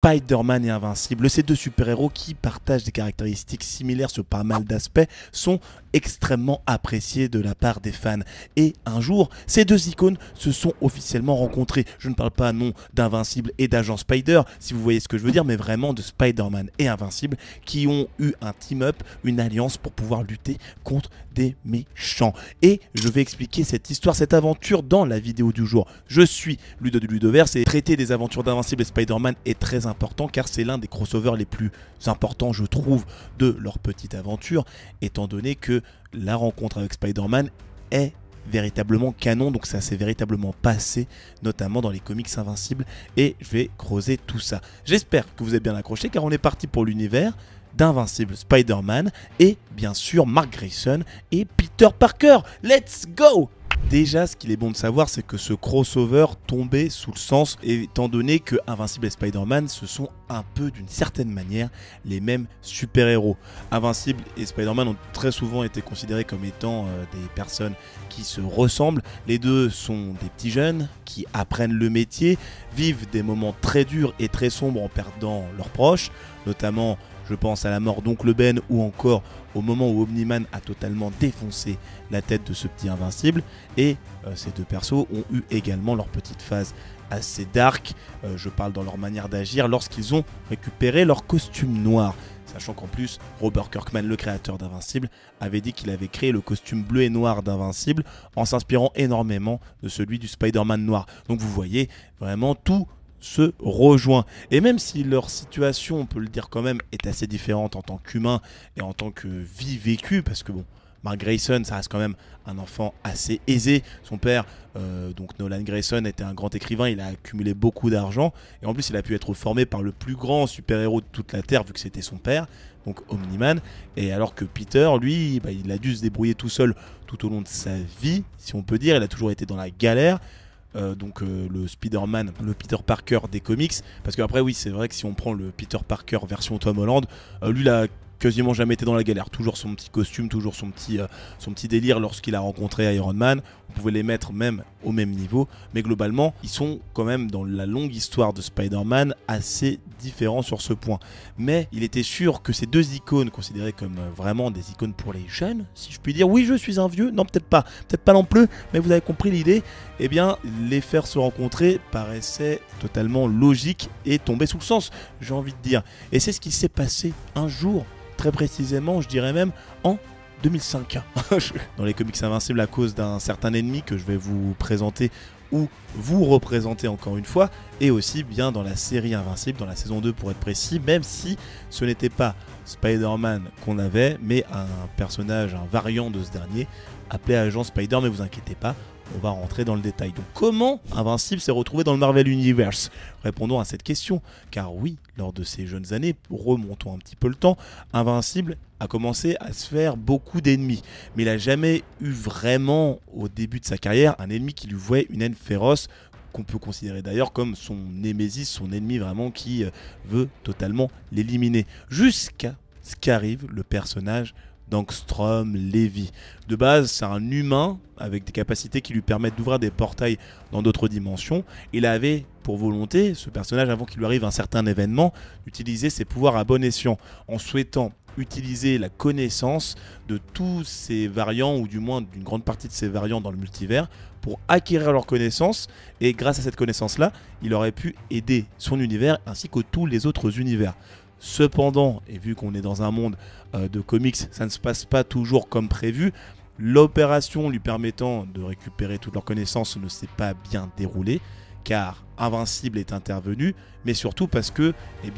Spider-Man et Invincible, ces deux super-héros qui partagent des caractéristiques similaires sur pas mal d'aspects, sont extrêmement appréciés de la part des fans. Et un jour, ces deux icônes se sont officiellement rencontrées. Je ne parle pas non d'Invincible et d'Agent Spider, si vous voyez ce que je veux dire, mais vraiment de Spider-Man et Invincible qui ont eu un team-up, une alliance pour pouvoir lutter contre des méchants. Et je vais expliquer cette histoire, cette aventure dans la vidéo du jour. Je suis Ludo du Ludoverse et traiter des aventures d'Invincible et Spider-Man est très important car c'est l'un des crossovers les plus importants, je trouve, de leur petite aventure, étant donné que la rencontre avec Spider-Man est véritablement canon, donc ça s'est véritablement passé, notamment dans les comics Invincibles, et je vais creuser tout ça. J'espère que vous êtes bien accrochés car on est parti pour l'univers d'Invincible, Spider-Man et bien sûr Mark Grayson et Peter Parker. Let's go! Déjà, ce qu'il est bon de savoir, c'est que ce crossover tombait sous le sens, étant donné que Invincible et Spider-Man, ce sont un peu d'une certaine manière les mêmes super-héros. Invincible et Spider-Man ont très souvent été considérés comme étant des personnes qui se ressemblent. Les deux sont des petits jeunes qui apprennent le métier, vivent des moments très durs et très sombres en perdant leurs proches, notamment je pense à la mort d'Oncle Ben ou encore au moment où Omni-Man a totalement défoncé la tête de ce petit Invincible. Et ces deux persos ont eu également leur petite phase assez dark, je parle dans leur manière d'agir, lorsqu'ils ont récupéré leur costume noir. Sachant qu'en plus, Robert Kirkman, le créateur d'Invincible, avait dit qu'il avait créé le costume bleu et noir d'Invincible en s'inspirant énormément de celui du Spider-Man noir. Donc vous voyez, vraiment tout se rejoint. Et même si leur situation, on peut le dire quand même, est assez différente en tant qu'humain et en tant que vie vécue, parce que bon, Mark Grayson, ça reste quand même un enfant assez aisé. Son père, donc Nolan Grayson, était un grand écrivain, il a accumulé beaucoup d'argent, et en plus il a pu être formé par le plus grand super-héros de toute la Terre, vu que c'était son père, donc Omni-Man, et alors que Peter, lui, il a dû se débrouiller tout seul tout au long de sa vie, si on peut dire, il a toujours été dans la galère. Le Spider-Man, le Peter Parker des comics, parce qu'après oui c'est vrai que si on prend le Peter Parker version Tom Holland, lui il a quasiment jamais été dans la galère, toujours son petit costume, toujours son petit délire lorsqu'il a rencontré Iron Man, on pouvait les mettre même au même niveau, mais globalement ils sont quand même dans la longue histoire de Spider-Man assez différents sur ce point. Mais il était sûr que ces deux icônes, considérées comme vraiment des icônes pour les jeunes, si je puis dire, oui je suis un vieux, non peut-être pas non plus, mais vous avez compris l'idée, eh bien les faire se rencontrer paraissait totalement logique et tomber sous le sens, j'ai envie de dire. Et c'est ce qui s'est passé un jour, très précisément, je dirais même en 2005. Dans les comics Invincibles, à cause d'un certain ennemi que je vais vous présenter ou vous représenter encore une fois, et aussi bien dans la série Invincible, dans la saison 2 pour être précis, même si ce n'était pas Spider-Man qu'on avait, mais un personnage, un variant de ce dernier, appelé Agent Spider, mais vous inquiétez pas, on va rentrer dans le détail. Donc comment Invincible s'est retrouvé dans le Marvel Universe? Répondons à cette question, car oui, lors de ces jeunes années, remontons un petit peu le temps, Invincible a commencé à se faire beaucoup d'ennemis. Mais il n'a jamais eu vraiment, au début de sa carrière, un ennemi qui lui vouait une haine féroce, qu'on peut considérer d'ailleurs comme son némésis, son ennemi vraiment qui veut totalement l'éliminer. Jusqu'à ce qu'arrive le personnage d'Angstrom Levy. De base, c'est un humain avec des capacités qui lui permettent d'ouvrir des portails dans d'autres dimensions. Il avait pour volonté, ce personnage, avant qu'il lui arrive un certain événement, d'utiliser ses pouvoirs à bon escient, en souhaitant utiliser la connaissance de tous ces variants, ou du moins d'une grande partie de ces variants dans le multivers, pour acquérir leur connaissance, et grâce à cette connaissance-là, il aurait pu aider son univers ainsi que tous les autres univers. Cependant, et vu qu'on est dans un monde de comics, ça ne se passe pas toujours comme prévu. L'opération lui permettant de récupérer toutes leurs connaissances ne s'est pas bien déroulée, car Invincible est intervenu, mais surtout parce que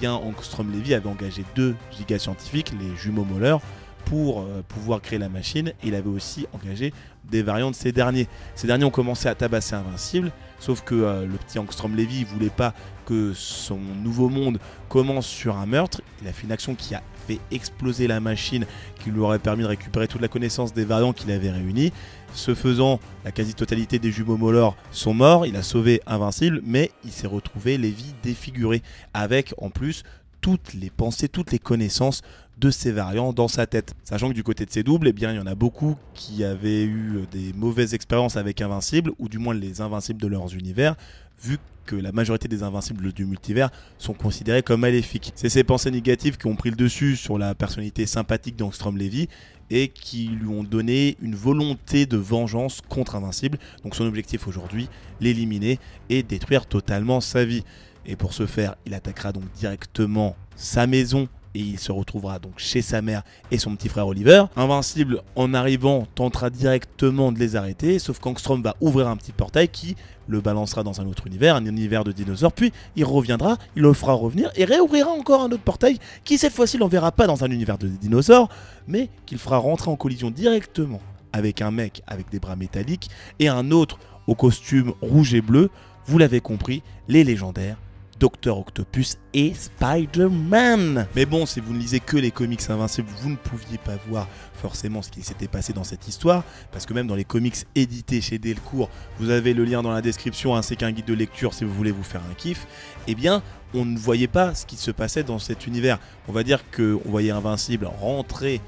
Angstrom Levy avait engagé deux gigascientifiques, les jumeaux Moller, pour pouvoir créer la machine. Et il avait aussi engagé des variants de ces derniers. Ces derniers ont commencé à tabasser Invincible, sauf que le petit Angstrom Levy ne voulait pas que son nouveau monde commence sur un meurtre. Il a fait une action qui a fait exploser la machine, qui lui aurait permis de récupérer toute la connaissance des variants qu'il avait réunis. Ce faisant, la quasi-totalité des jumeaux Moller sont morts. Il a sauvé Invincible, mais il s'est retrouvé Levy défiguré, avec en plus toutes les pensées, toutes les connaissances de ces variants dans sa tête. Sachant que du côté de ses doubles, il y en a beaucoup qui avaient eu des mauvaises expériences avec Invincible, ou du moins les Invincibles de leurs univers, vu que la majorité des invincibles du multivers sont considérés comme maléfiques. C'est ces pensées négatives qui ont pris le dessus sur la personnalité sympathique d'Angstrom Levy et qui lui ont donné une volonté de vengeance contre Invincible. Donc son objectif aujourd'hui, l'éliminer et détruire totalement sa vie. Et pour ce faire, il attaquera donc directement sa maison et il se retrouvera donc chez sa mère et son petit frère Oliver. Invincible, en arrivant, tentera directement de les arrêter, sauf qu'Angstrom va ouvrir un petit portail qui le balancera dans un autre univers, un univers de dinosaures, puis il reviendra, il le fera revenir et réouvrira encore un autre portail qui cette fois-ci l'enverra pas dans un univers de dinosaures, mais qu'il fera rentrer en collision directement avec un mec avec des bras métalliques et un autre au costume rouge et bleu, vous l'avez compris, les légendaires Dr Octopus et Spider-Man. Mais bon, si vous ne lisez que les comics Invincibles, vous ne pouviez pas voir forcément ce qui s'était passé dans cette histoire, parce que même dans les comics édités chez Delcourt, vous avez le lien dans la description ainsi qu'un guide de lecture si vous voulez vous faire un kiff. Eh bien, on ne voyait pas ce qui se passait dans cet univers. On va dire qu'on voyait Invincible rentrer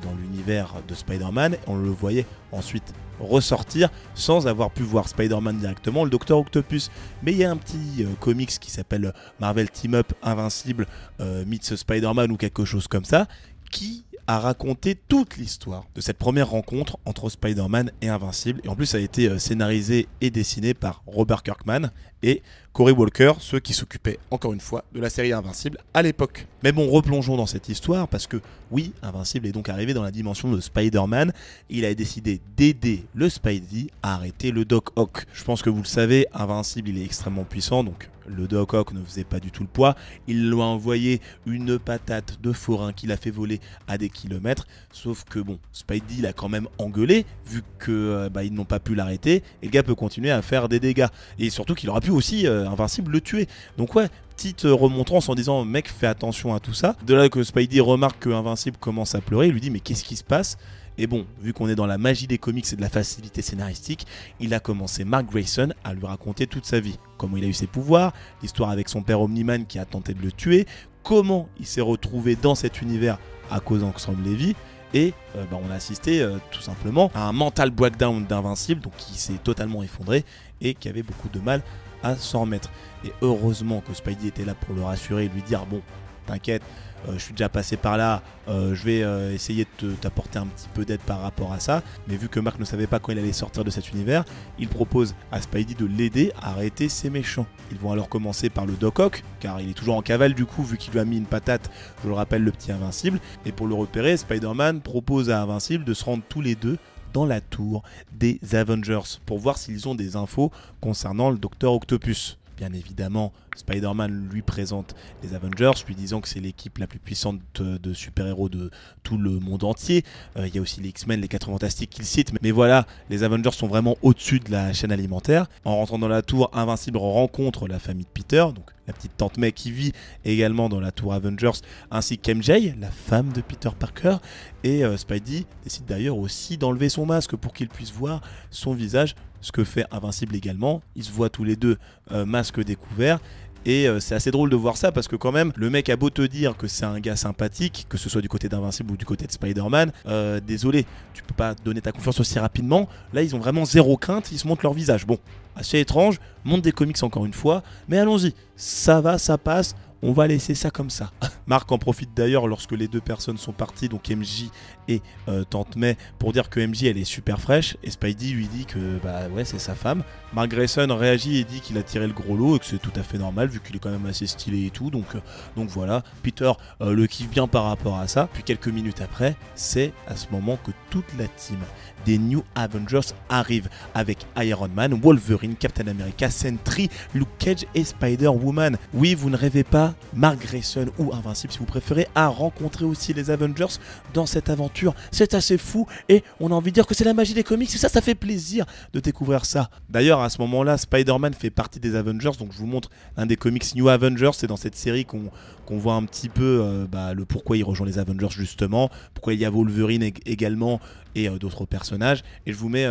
dans l'univers de Spider-Man, on le voyait ensuite ressortir sans avoir pu voir Spider-Man directement, le Dr Octopus. Mais il y a un petit comics qui s'appelle Marvel Team Up Invincible meets Spider-Man ou quelque chose comme ça, qui a raconté toute l'histoire de cette première rencontre entre Spider-Man et Invincible. Et en plus, ça a été scénarisé et dessiné par Robert Kirkman et Cory Walker, ceux qui s'occupaient encore une fois de la série Invincible à l'époque. Mais bon, replongeons dans cette histoire parce que oui, Invincible est donc arrivé dans la dimension de Spider-Man. Il a décidé d'aider le Spidey à arrêter le Doc Ock. Je pense que vous le savez, Invincible il est extrêmement puissant, donc le Doc Ock ne faisait pas du tout le poids. Il lui a envoyé une patate de forain qu'il a fait voler à des kilomètres. Sauf que bon, Spidey l'a quand même engueulé vu que ils n'ont pas pu l'arrêter et le gars peut continuer à faire des dégâts. Et surtout qu'il aura pu aussi Invincible le tuer. Donc ouais, petite remontrance en disant mec fais attention à tout ça. De là que Spidey remarque que Invincible commence à pleurer, il lui dit mais qu'est-ce qui se passe? Et bon, vu qu'on est dans la magie des comics et de la facilité scénaristique, il a commencé Mark Grayson à lui raconter toute sa vie. Comment il a eu ses pouvoirs, l'histoire avec son père Omni-Man qui a tenté de le tuer, comment il s'est retrouvé dans cet univers à cause d'Angstrom Levy. Et on a assisté tout simplement à un mental breakdown d'Invincible, donc qui s'est totalement effondré et qui avait beaucoup de mal à s'en remettre. Et heureusement que Spidey était là pour le rassurer et lui dire bon, t'inquiète, je suis déjà passé par là, je vais essayer de t'apporter un petit peu d'aide par rapport à ça. Mais vu que Mark ne savait pas quand il allait sortir de cet univers, il propose à Spidey de l'aider à arrêter ses méchants. Ils vont alors commencer par le Doc Ock, car il est toujours en cavale du coup, vu qu'il lui a mis une patate, je le rappelle, le petit Invincible. Et pour le repérer, Spider-Man propose à Invincible de se rendre tous les deux dans la tour des Avengers pour voir s'ils ont des infos concernant le Dr Octopus. Bien évidemment, Spider-Man lui présente les Avengers, lui disant que c'est l'équipe la plus puissante de super-héros de tout le monde entier. Il y a aussi les X-Men, les 4 Fantastiques qu'il cite, mais voilà, les Avengers sont vraiment au-dessus de la chaîne alimentaire. En rentrant dans la tour, Invincible rencontre la famille de Peter, donc la petite tante May qui vit également dans la tour Avengers, ainsi qu'MJ, la femme de Peter Parker. Et Spidey décide d'ailleurs aussi d'enlever son masque pour qu'il puisse voir son visage, ce que fait Invincible également. Ils se voient tous les deux masque découvert. Et c'est assez drôle de voir ça parce que quand même, le mec a beau te dire que c'est un gars sympathique, que ce soit du côté d'Invincible ou du côté de Spider-Man, désolé, tu peux pas donner ta confiance aussi rapidement. Là, ils ont vraiment zéro crainte, ils se montrent leur visage. Bon, assez étrange, monde des comics encore une fois, mais allons-y, ça va, ça passe. On va laisser ça comme ça. Mark en profite d'ailleurs lorsque les deux personnes sont parties, donc MJ et Tante May, pour dire que MJ elle est super fraîche. Et Spidey lui dit que bah ouais c'est sa femme. Mark Grayson réagit et dit qu'il a tiré le gros lot et que c'est tout à fait normal vu qu'il est quand même assez stylé et tout. Donc voilà, Peter le kiffe bien par rapport à ça. Puis quelques minutes après, c'est à ce moment que toute la team des New Avengers arrive avec Iron Man, Wolverine, Captain America, Sentry, Luke Cage et Spider-Woman. Oui, vous ne rêvez pas, Mark Grayson ou Invincible si vous préférez a rencontré aussi les Avengers dans cette aventure. C'est assez fou et on a envie de dire que c'est la magie des comics et ça fait plaisir de découvrir ça. D'ailleurs à ce moment-là, Spider-Man fait partie des Avengers, donc je vous montre un des comics New Avengers, c'est dans cette série qu'on voit un petit peu le pourquoi il rejoint les Avengers justement, pourquoi il y a Wolverine également et d'autres personnages. Et je vous mets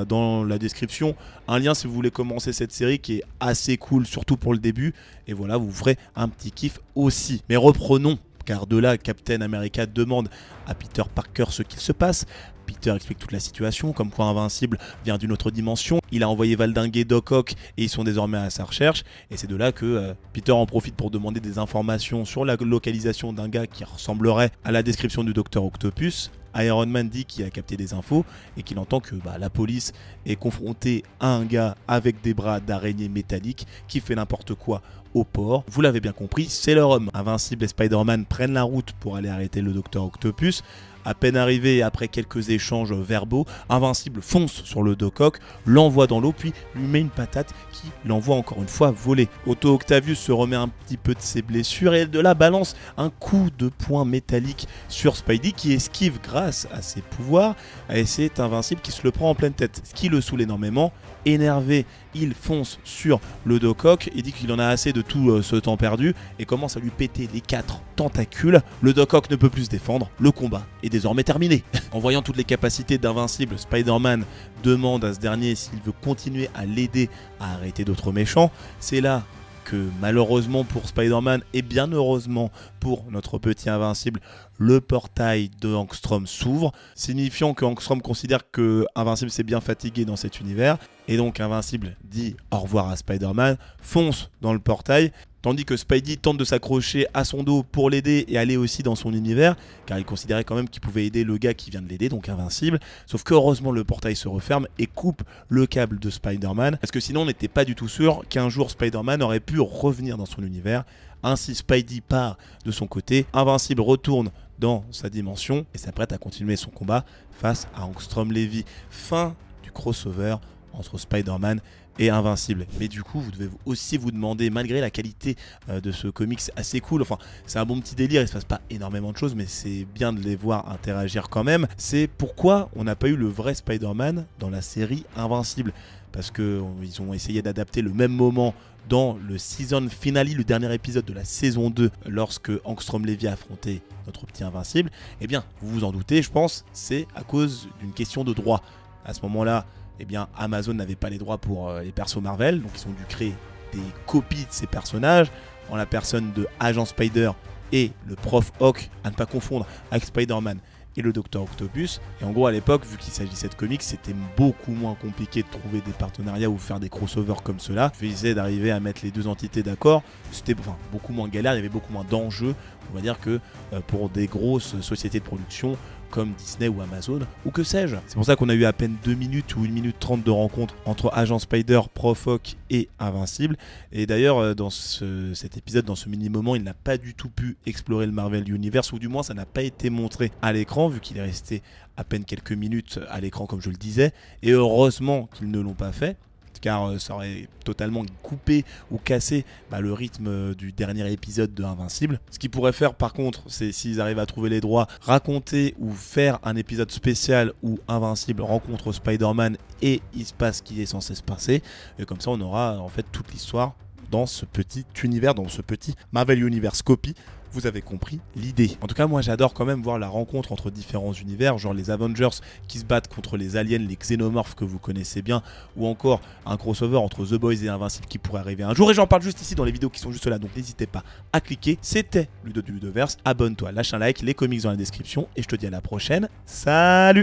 dans la description un lien si vous voulez commencer cette série qui est assez cool, surtout pour le début. Et voilà, vous ferez un petit kiff aussi. Mais reprenons car de là, Captain America demande à Peter Parker ce qu'il se passe. Peter explique toute la situation, comme quoi Invincible vient d'une autre dimension. Il a envoyé valdinguer Doc Ock et ils sont désormais à sa recherche. Et c'est de là que Peter en profite pour demander des informations sur la localisation d'un gars qui ressemblerait à la description du Docteur Octopus. Iron Man dit qu'il a capté des infos et qu'il entend que la police est confrontée à un gars avec des bras d'araignée métallique qui fait n'importe quoi au port. Vous l'avez bien compris, c'est leur homme. Invincible et Spider-Man prennent la route pour aller arrêter le Docteur Octopus. À peine arrivé après quelques échanges verbaux, Invincible fonce sur le Doc Ock, l'envoie dans l'eau, puis lui met une patate qui l'envoie encore une fois voler. Otto Octavius se remet un petit peu de ses blessures et de là balance un coup de poing métallique sur Spidey qui esquive grâce à ses pouvoirs, et c'est Invincible qui se le prend en pleine tête, ce qui le saoule énormément. Énervé, il fonce sur le Doc Ock et dit qu'il en a assez de tout ce temps perdu et commence à lui péter les 4 tentacules. Le Doc Ock ne peut plus se défendre, le combat est désormais terminé. En voyant toutes les capacités d'Invincible, Spider-Man demande à ce dernier s'il veut continuer à l'aider à arrêter d'autres méchants. C'est là que malheureusement pour Spider-Man et bien heureusement pour notre petit Invincible, le portail de Angstrom s'ouvre, signifiant que Angstrom considère que Invincible s'est bien fatigué dans cet univers, et donc Invincible dit au revoir à Spider-Man, fonce dans le portail, tandis que Spidey tente de s'accrocher à son dos pour l'aider et aller aussi dans son univers, car il considérait quand même qu'il pouvait aider le gars qui vient de l'aider, donc Invincible. Sauf que heureusement le portail se referme et coupe le câble de Spider-Man, parce que sinon on n'était pas du tout sûr qu'un jour Spider-Man aurait pu revenir dans son univers. Ainsi Spidey part de son côté, Invincible retourne dans sa dimension et s'apprête à continuer son combat face à Angstrom Levy. Fin du crossover entre Spider-Man et Invincible. Mais du coup, vous devez aussi vous demander, malgré la qualité de ce comics assez cool, enfin, c'est un bon petit délire, il se passe pas énormément de choses, mais c'est bien de les voir interagir quand même, c'est pourquoi on n'a pas eu le vrai Spider-Man dans la série Invincible. Parce qu'ils ont essayé d'adapter le même moment dans le season finale, le dernier épisode de la saison 2, lorsque Angstrom Levy a affronté notre petit Invincible. Eh bien, vous vous en doutez, je pense, c'est à cause d'une question de droit. À ce moment-là, eh bien, Amazon n'avait pas les droits pour les persos Marvel, donc ils ont dû créer des copies de ces personnages en la personne de Agent Spider et le Prof Ock, à ne pas confondre avec Spider-Man et le Docteur Octopus. Et en gros, à l'époque, vu qu'il s'agissait de comics, c'était beaucoup moins compliqué de trouver des partenariats ou faire des crossovers comme cela. Il suffisait d'arriver à mettre les deux entités d'accord. C'était beaucoup moins galère, il y avait beaucoup moins d'enjeux, on va dire, que pour des grosses sociétés de production comme Disney ou Amazon, ou que sais-je. C'est pour ça qu'on a eu à peine 2 minutes ou 1 minute 30 de rencontre entre Agent Spider, Prof Ock et Invincible. Et d'ailleurs, dans cet épisode, dans ce mini-moment, il n'a pas du tout pu explorer le Marvel Universe, ou du moins ça n'a pas été montré à l'écran, vu qu'il est resté à peine quelques minutes à l'écran, comme je le disais. Et heureusement qu'ils ne l'ont pas fait, car ça aurait totalement coupé ou cassé le rythme du dernier épisode de Invincible. Ce qu'ils pourraient faire par contre, c'est s'ils arrivent à trouver les droits, raconter ou faire un épisode spécial où Invincible rencontre Spider-Man et il se passe ce qui est censé se passer. Et comme ça on aura en fait toute l'histoire dans ce petit univers, dans ce petit Marvel Universe copy. Vous avez compris l'idée. En tout cas, moi j'adore quand même voir la rencontre entre différents univers, genre les Avengers qui se battent contre les aliens, les xénomorphes que vous connaissez bien, ou encore un crossover entre The Boys et Invincible qui pourrait arriver un jour. Et j'en parle juste ici dans les vidéos qui sont juste là, donc n'hésitez pas à cliquer. C'était Ludo du Ludoverse. Abonne-toi, lâche un like, les comics dans la description, et je te dis à la prochaine. Salut!